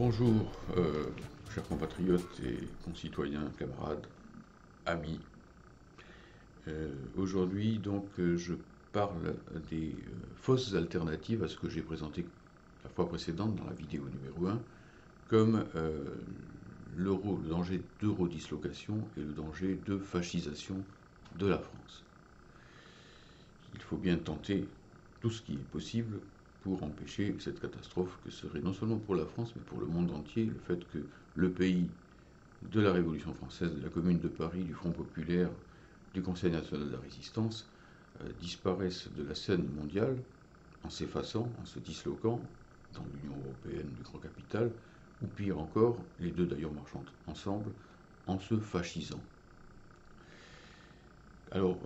Bonjour, chers compatriotes et concitoyens, camarades, amis. Aujourd'hui, je parle des fausses alternatives à ce que j'ai présenté la fois précédente dans la vidéo numéro 1, comme le danger d'eurodislocation et le danger de fascisation de la France. Il faut bien tenter tout ce qui est possible pour empêcher cette catastrophe que serait non seulement pour la France, mais pour le monde entier, le fait que le pays de la Révolution française, de la Commune de Paris, du Front populaire, du Conseil national de la résistance, disparaisse de la scène mondiale en s'effaçant, en se disloquant dans l'Union européenne du grand capital, ou pire encore, les deux d'ailleurs marchant ensemble, en se fascisant. Alors,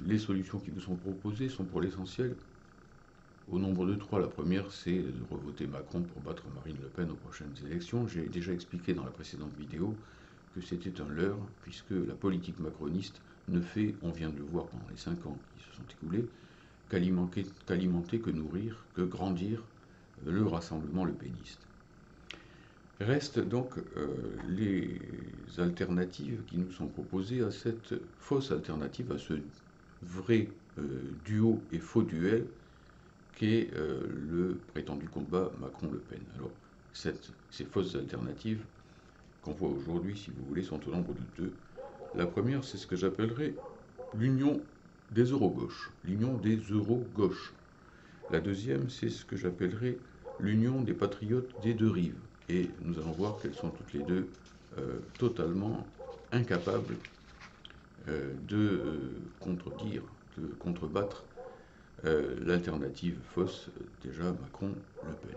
les solutions qui vous sont proposées sont pour l'essentiel au nombre de trois. La première, c'est de revoter Macron pour battre Marine Le Pen aux prochaines élections. J'ai déjà expliqué dans la précédente vidéo que c'était un leurre, puisque la politique macroniste ne fait, on vient de le voir pendant les 5 ans qui se sont écoulés, qu'alimenter, que nourrir, que grandir le rassemblement lepéniste. Restent donc les alternatives qui nous sont proposées à cette fausse alternative, à ce vrai duo et faux duel qu'est le prétendu combat Macron-Le Pen. Alors, ces fausses alternatives qu'on voit aujourd'hui, si vous voulez, sont au nombre de deux. La première, c'est ce que j'appellerais l'union des eurogauches, l'union des eurogauches. La deuxième, c'est ce que j'appellerais l'union des patriotes des deux rives. Et nous allons voir qu'elles sont toutes les deux totalement incapables de contredire, de contrebattre l'alternative fausse, déjà Macron-Le Pen.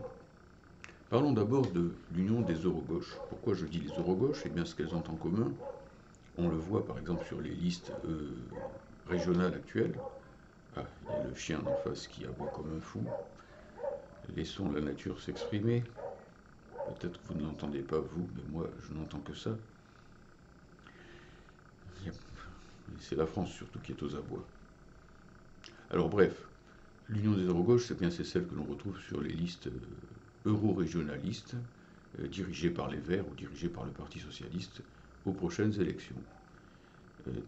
Parlons d'abord de l'union des eurogauches. Pourquoi je dis les eurogauches? Eh bien, ce qu'elles ont en commun, on le voit par exemple sur les listes régionales actuelles. Ah, il y a le chien d'en face qui aboie comme un fou. Laissons la nature s'exprimer. Peut-être que vous ne l'entendez pas, vous, mais moi, je n'entends que ça. C'est la France surtout qui est aux abois. Alors bref, l'union des eurogauches, c'est celle que l'on retrouve sur les listes euro-régionalistes, dirigées par les Verts ou dirigées par le Parti socialiste aux prochaines élections.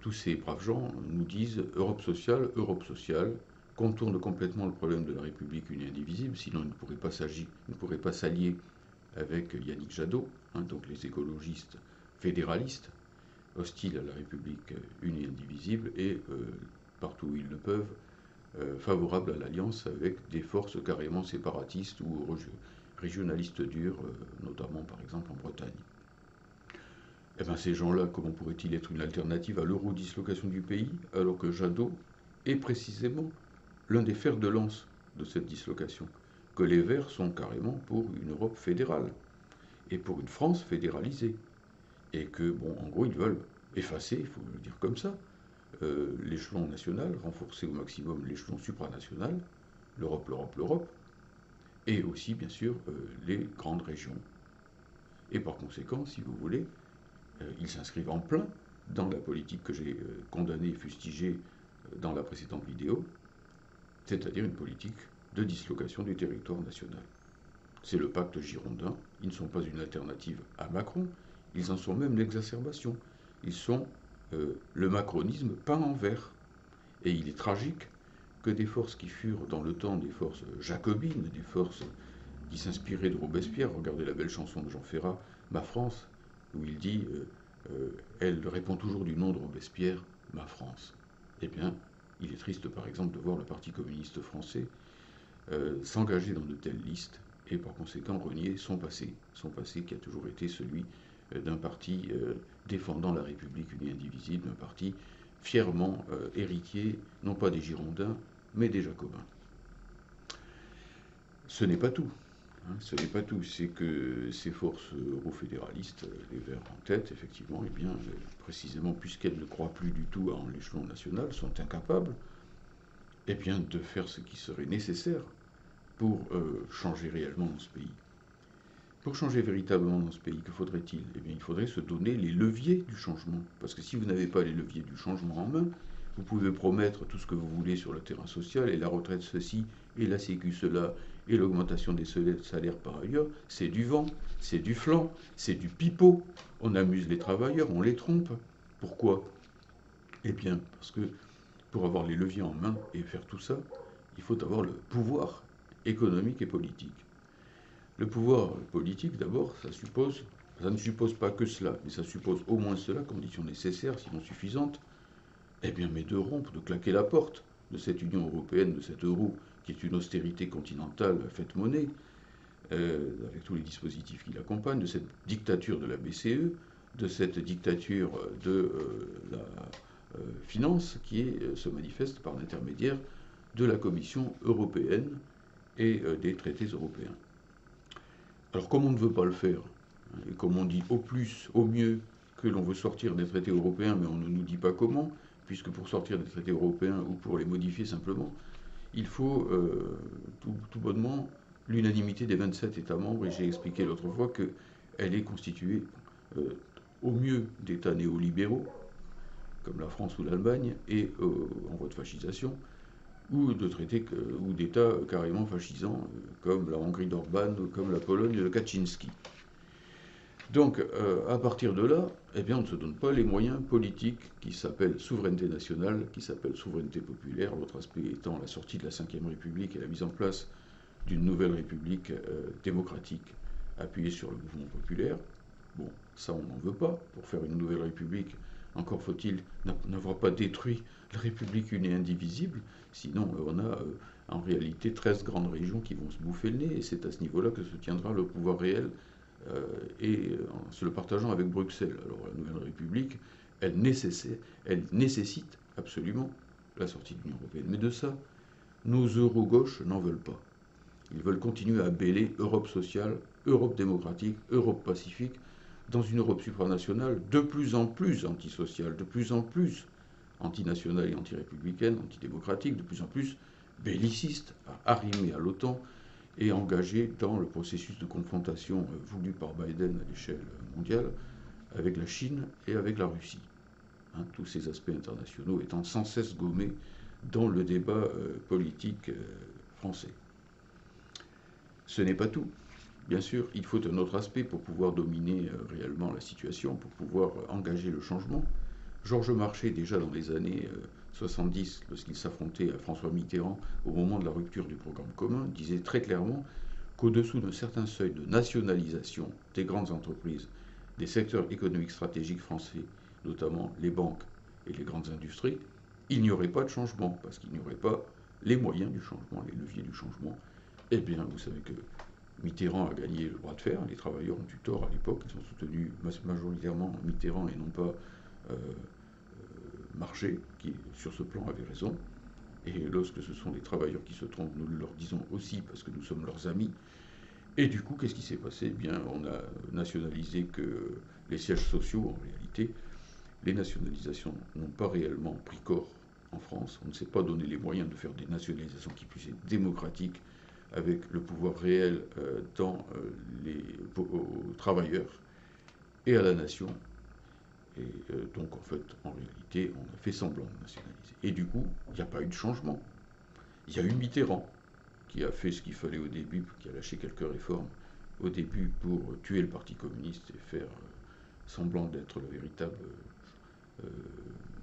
Tous ces braves gens nous disent Europe sociale, contourne complètement le problème de la République unie et indivisible, sinon ils ne pourraient pas s'allier avec Yannick Jadot, donc les écologistes fédéralistes, hostiles à la République unie et indivisible, et partout où ils le peuvent, favorables à l'alliance avec des forces carrément séparatistes ou régionalistes dures, notamment par exemple en Bretagne. Eh bien ces gens-là, comment pourraient-ils être une alternative à l'eurodislocation du pays, alors que Jadot est précisément l'un des fers de lance de cette dislocation, que les Verts sont carrément pour une Europe fédérale, et pour une France fédéralisée, et que, bon, en gros, ils veulent effacer, il faut le dire comme ça, l'échelon national, renforcer au maximum l'échelon supranational, l'Europe, et aussi, bien sûr, les grandes régions. Et par conséquent, si vous voulez, ils s'inscrivent en plein dans la politique que j'ai condamnée et fustigée dans la précédente vidéo, c'est-à-dire une politique de dislocation du territoire national. C'est le pacte girondin, ils ne sont pas une alternative à Macron, ils en sont même l'exacerbation. Ils sont le macronisme peint en vert. Et il est tragique que des forces qui furent dans le temps des forces jacobines, des forces qui s'inspiraient de Robespierre, regardez la belle chanson de Jean Ferrat, Ma France, où il dit elle répond toujours du nom de Robespierre, ma France. Eh bien, il est triste par exemple de voir le Parti communiste français s'engager dans de telles listes et par conséquent renier son passé qui a toujours été celui d'un parti défendant la République unie et indivisible, d'un parti fièrement héritier, non pas des Girondins, mais des Jacobins. Ce n'est pas tout. Ce n'est pas tout, c'est que ces forces euro-fédéralistes, les Verts en tête, effectivement, eh bien, précisément puisqu'elles ne croient plus du tout en l'échelon national, sont incapables eh bien, de faire ce qui serait nécessaire pour changer réellement dans ce pays. Pour changer véritablement dans ce pays, que faudrait-il? Eh bien, il faudrait se donner les leviers du changement. Parce que si vous n'avez pas les leviers du changement en main, Vous pouvez promettre tout ce que vous voulez sur le terrain social, et la retraite ceci, et la sécu cela, et l'augmentation des salaires par ailleurs. C'est du vent, c'est du flan, c'est du pipeau. On amuse les travailleurs, on les trompe. Pourquoi? Eh bien, parce que pour avoir les leviers en main et faire tout ça, il faut avoir le pouvoir économique et politique. Le pouvoir politique, d'abord, ça ne suppose pas que cela, mais ça suppose au moins cela, condition nécessaire, sinon suffisante, eh bien, mais de rompre, de claquer la porte de cette Union européenne, de cet euro, qui est une austérité continentale faite monnaie, avec tous les dispositifs qui l'accompagnent, de cette dictature de la BCE, de cette dictature de la finance qui se manifeste par l'intermédiaire de la Commission européenne et des traités européens. Alors comme on ne veut pas le faire, et comme on dit au plus, au mieux, que l'on veut sortir des traités européens, mais on ne nous dit pas comment, puisque pour sortir des traités européens ou pour les modifier simplement, il faut tout bonnement l'unanimité des 27 États membres, et j'ai expliqué l'autre fois qu'elle est constituée au mieux d'États néolibéraux, comme la France ou l'Allemagne, et en voie de fascisation, ou de traités ou d'États carrément fascisants, comme la Hongrie d'Orban, ou comme la Pologne de Kaczynski. Donc, à partir de là, eh bien, on ne se donne pas les moyens politiques qui s'appellent souveraineté nationale, qui s'appellent souveraineté populaire, l'autre aspect étant la sortie de la Ve République et la mise en place d'une nouvelle République démocratique appuyée sur le mouvement populaire. Bon, ça, on n'en veut pas. Pour faire une nouvelle République, encore faut-il n'avoir pas détruit la République une et indivisible, sinon on a en réalité 13 grandes régions qui vont se bouffer le nez, et c'est à ce niveau-là que se tiendra le pouvoir réel, et en se le partageant avec Bruxelles. Alors la nouvelle République, elle nécessite absolument la sortie de l'Union européenne. Mais de ça, nos euro-gauches n'en veulent pas. Ils veulent continuer à bêler Europe sociale, Europe démocratique, Europe pacifique, dans une Europe supranationale de plus en plus antisociale, de plus en plus antinationale et antirépublicaine, antidémocratique, de plus en plus belliciste, arrimée à l'OTAN et engagée dans le processus de confrontation voulu par Biden à l'échelle mondiale avec la Chine et avec la Russie. Tous ces aspects internationaux étant sans cesse gommés dans le débat politique français. Ce n'est pas tout. Bien sûr, il faut un autre aspect pour pouvoir dominer réellement la situation, pour pouvoir engager le changement. Georges Marchais, déjà dans les années 70, lorsqu'il s'affrontait à François Mitterrand au moment de la rupture du programme commun, disait très clairement qu'au-dessous d'un certain seuil de nationalisation des grandes entreprises, des secteurs économiques stratégiques français, notamment les banques et les grandes industries, il n'y aurait pas de changement, parce qu'il n'y aurait pas les moyens du changement, les leviers du changement. Eh bien, vous savez que Mitterrand a gagné le bras de fer, les travailleurs ont eu tort à l'époque, ils ont soutenu majoritairement Mitterrand et non pas Marchais, qui sur ce plan avait raison. Et lorsque ce sont les travailleurs qui se trompent, nous le leur disons aussi parce que nous sommes leurs amis. Et du coup, qu'est-ce qui s'est passé? Eh bien, on a nationalisé que les sièges sociaux, en réalité. Les nationalisations n'ont pas réellement pris corps en France. On ne s'est pas donné les moyens de faire des nationalisations qui puissent être démocratiques, avec le pouvoir réel aux travailleurs et à la nation. Et donc, en fait, en réalité, on a fait semblant de nationaliser. Et du coup, il n'y a pas eu de changement. Il y a eu Mitterrand, qui a fait ce qu'il fallait au début, qui a lâché quelques réformes au début pour tuer le Parti communiste et faire semblant d'être le véritable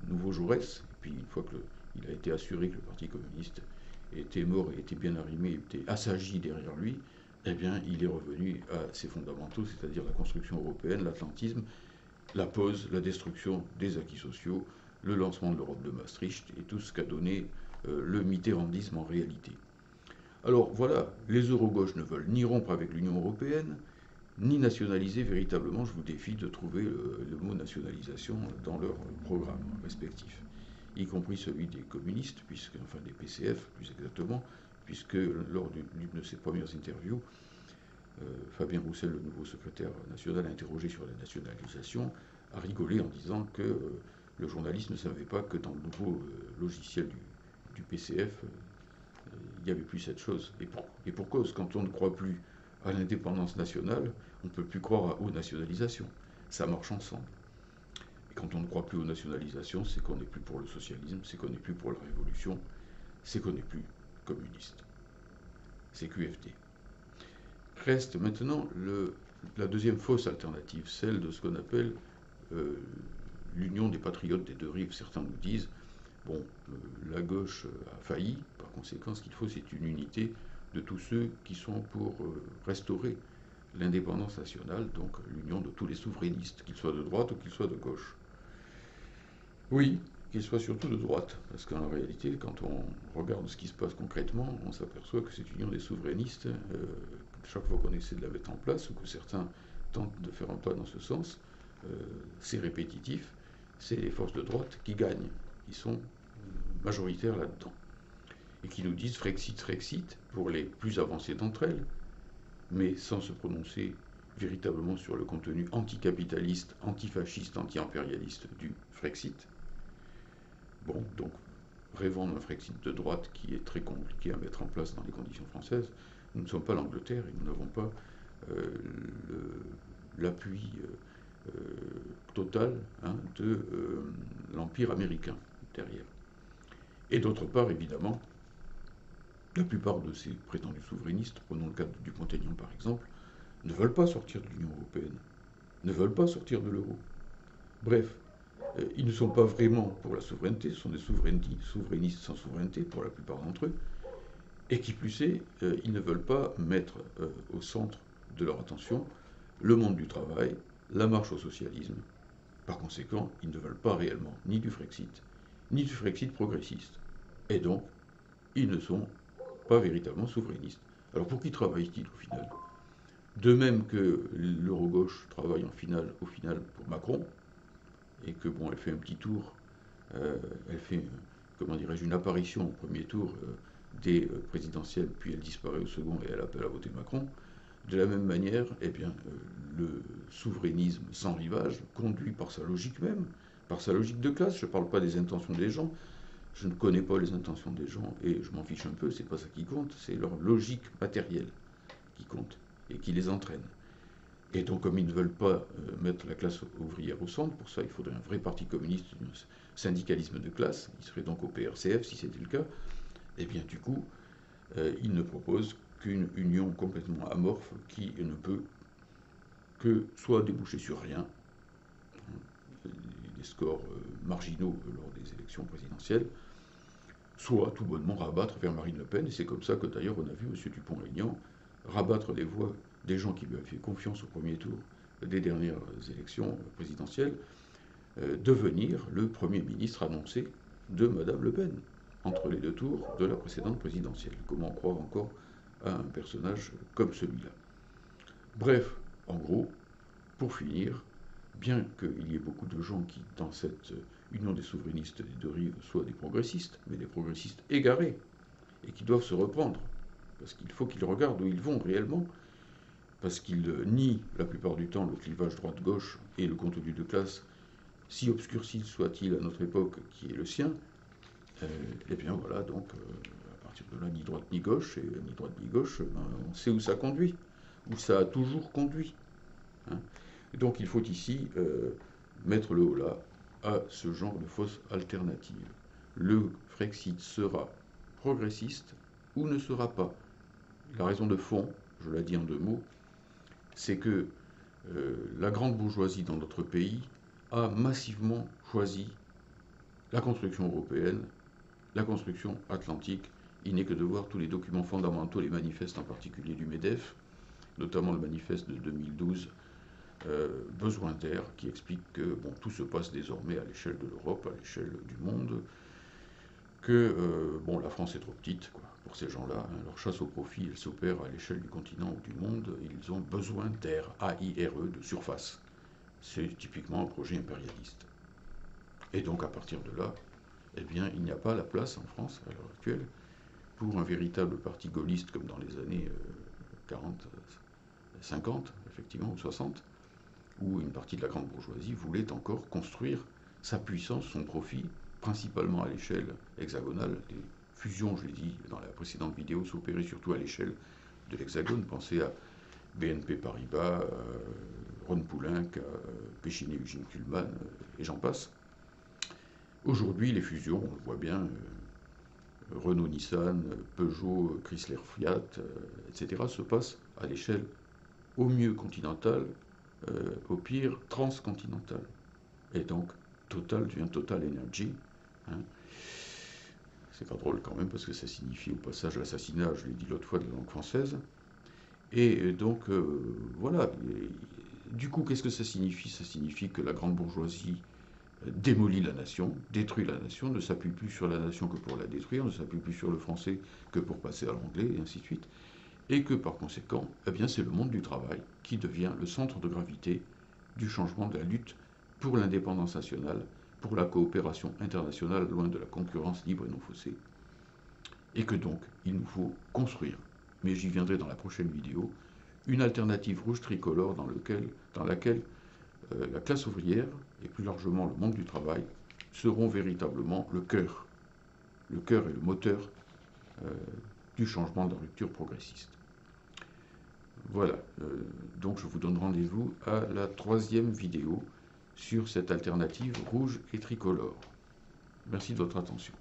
nouveau Jaurès. Et puis, une fois qu'il a été assuré que le Parti communiste était mort et était bien arrimé, était assagi derrière lui, eh bien, il est revenu à ses fondamentaux, c'est-à-dire la construction européenne, l'atlantisme, la pause, la destruction des acquis sociaux, le lancement de l'Europe de Maastricht et tout ce qu'a donné le mitterrandisme en réalité. Alors voilà, les euro-gauches ne veulent ni rompre avec l'Union européenne, ni nationaliser véritablement. Je vous défie de trouver le mot nationalisation dans leur programme respectif, y compris celui des communistes, enfin des PCF plus exactement, puisque lors d'une de ses premières interviews, Fabien Roussel, le nouveau secrétaire national interrogé sur la nationalisation, a rigolé en disant que le journaliste ne savait pas que dans le nouveau logiciel du PCF, il n'y avait plus cette chose. Et pour cause, quand on ne croit plus à l'indépendance nationale, on ne peut plus croire aux nationalisations. Ça marche ensemble. Et quand quand on ne croit plus aux nationalisations, c'est qu'on n'est plus pour le socialisme, c'est qu'on n'est plus pour la révolution, c'est qu'on n'est plus communiste. C'est QFD. Reste maintenant la deuxième fausse alternative, celle de ce qu'on appelle l'union des patriotes des deux rives. Certains nous disent, bon, la gauche a failli, par conséquent, ce qu'il faut, c'est une unité de tous ceux qui sont pour restaurer l'indépendance nationale, donc l'union de tous les souverainistes, qu'ils soient de droite ou qu'ils soient de gauche. Oui, qu'ils soient surtout de droite, parce qu'en réalité, quand on regarde ce qui se passe concrètement, on s'aperçoit que cette union des souverainistes, chaque fois qu'on essaie de la mettre en place, ou que certains tentent de faire un pas dans ce sens, c'est répétitif, c'est les forces de droite qui gagnent, qui sont majoritaires là-dedans, et qui nous disent Frexit, Frexit, pour les plus avancées d'entre elles, mais sans se prononcer véritablement sur le contenu anticapitaliste, antifasciste, anti-impérialiste du Frexit. Bon, donc, rêvant d'un Frexit de droite qui est très compliqué à mettre en place dans les conditions françaises, nous ne sommes pas l'Angleterre et nous n'avons pas l'appui total de l'Empire américain derrière. Et d'autre part, évidemment, la plupart de ces prétendus souverainistes, prenons le cas du Dupont-Aignan par exemple, ne veulent pas sortir de l'Union européenne, ne veulent pas sortir de l'euro. Bref, ils ne sont pas vraiment pour la souveraineté, ce sont des souverainistes sans souveraineté pour la plupart d'entre eux, et qui plus est, ils ne veulent pas mettre au centre de leur attention le monde du travail, la marche au socialisme. Par conséquent, ils ne veulent pas réellement ni du Frexit progressiste. Et donc, ils ne sont pas véritablement souverainistes. Alors pour qui travaillent-ils au final? De même que l'euro-gauche travaille au final pour Macron, et que bon, elle fait un petit tour, elle fait, comment dirais-je, une apparition au premier tour des présidentielles, puis elle disparaît au second et elle appelle à voter Macron. De la même manière, eh bien, le souverainisme sans rivage, conduit par sa logique même, par sa logique de classe, je ne parle pas des intentions des gens, je ne connais pas les intentions des gens et je m'en fiche un peu, c'est pas ça qui compte, c'est leur logique matérielle qui compte et qui les entraîne. Et donc, comme ils ne veulent pas mettre la classe ouvrière au centre, pour ça, il faudrait un vrai parti communiste, un syndicalisme de classe, qui serait donc au PRCF si c'était le cas, et bien du coup, ils ne proposent qu'une union complètement amorphe qui ne peut que soit déboucher sur rien, des scores marginaux lors des élections présidentielles, soit tout bonnement rabattre vers Marine Le Pen, et c'est comme ça que d'ailleurs on a vu M. Dupont-Aignan rabattre les voix des gens qui lui avaient fait confiance au premier tour des dernières élections présidentielles, devenir le Premier ministre annoncé de Mme Le Pen, entre les deux tours de la précédente présidentielle. Comment croire encore à un personnage comme celui-là? Bref, en gros, pour finir, bien qu'il y ait beaucoup de gens qui, dans cette union des souverainistes des deux rives, soient des progressistes, mais des progressistes égarés, et qui doivent se reprendre, parce qu'il faut qu'ils regardent où ils vont réellement, parce qu'ils nient la plupart du temps le clivage droite-gauche et le contenu de classe, si obscurci soit-il à notre époque, qui est le sien, et bien voilà, donc à partir de là, ni droite ni gauche, et ni droite ni gauche, on sait où ça conduit, où ça a toujours conduit. Hein. Et donc il faut ici mettre le haut là à ce genre de fausse alternative. Le Frexit sera progressiste ou ne sera pas. La raison de fond, je la dis en deux mots, c'est que la grande bourgeoisie dans notre pays a massivement choisi la construction européenne, la construction atlantique. Il n'est que de voir tous les documents fondamentaux, les manifestes en particulier du MEDEF, notamment le manifeste de 2012, Besoin d'air, qui explique que bon, tout se passe désormais à l'échelle de l'Europe, à l'échelle du monde, que bon, la France est trop petite quoi, pour ces gens-là. Hein, leur chasse au profit, elle s'opère à l'échelle du continent ou du monde. Ils ont besoin d'air, A-I-R-E, de surface. C'est typiquement un projet impérialiste. Et donc à partir de là, eh bien, il n'y a pas la place en France, à l'heure actuelle, pour un véritable parti gaulliste comme dans les années 40, 50, effectivement, ou 60, où une partie de la grande bourgeoisie voulait encore construire sa puissance, son profit, principalement à l'échelle hexagonale. Les fusions, je l'ai dit dans la précédente vidéo, s'opéraient surtout à l'échelle de l'hexagone. Pensez à BNP Paribas, Ron Poulenc, à Péchinet, Eugène Kuhlmann, et j'en passe. Aujourd'hui, les fusions, on le voit bien, Renault-Nissan, Peugeot, Chrysler-Fiat, etc., se passent à l'échelle au mieux continentale, au pire transcontinentale. Et donc, Total devient Total Energy. Hein. C'est pas drôle quand même, parce que ça signifie au passage l'assassinat, je l'ai dit l'autre fois, de la langue française. Et donc, voilà. Et du coup, qu'est-ce que ça signifie? Ça signifie que la grande bourgeoisie démolit la nation, détruit la nation, ne s'appuie plus sur la nation que pour la détruire, ne s'appuie plus sur le français que pour passer à l'anglais, et ainsi de suite. Et que par conséquent, eh bien, c'est le monde du travail qui devient le centre de gravité du changement de la lutte pour l'indépendance nationale, pour la coopération internationale loin de la concurrence libre et non faussée. Et que donc, il nous faut construire, mais j'y viendrai dans la prochaine vidéo, une alternative rouge tricolore dans laquelle la classe ouvrière, et plus largement le monde du travail, seront véritablement le cœur et le moteur du changement de la rupture progressiste. Voilà, donc je vous donne rendez-vous à la 3e vidéo sur cette alternative rouge et tricolore. Merci de votre attention.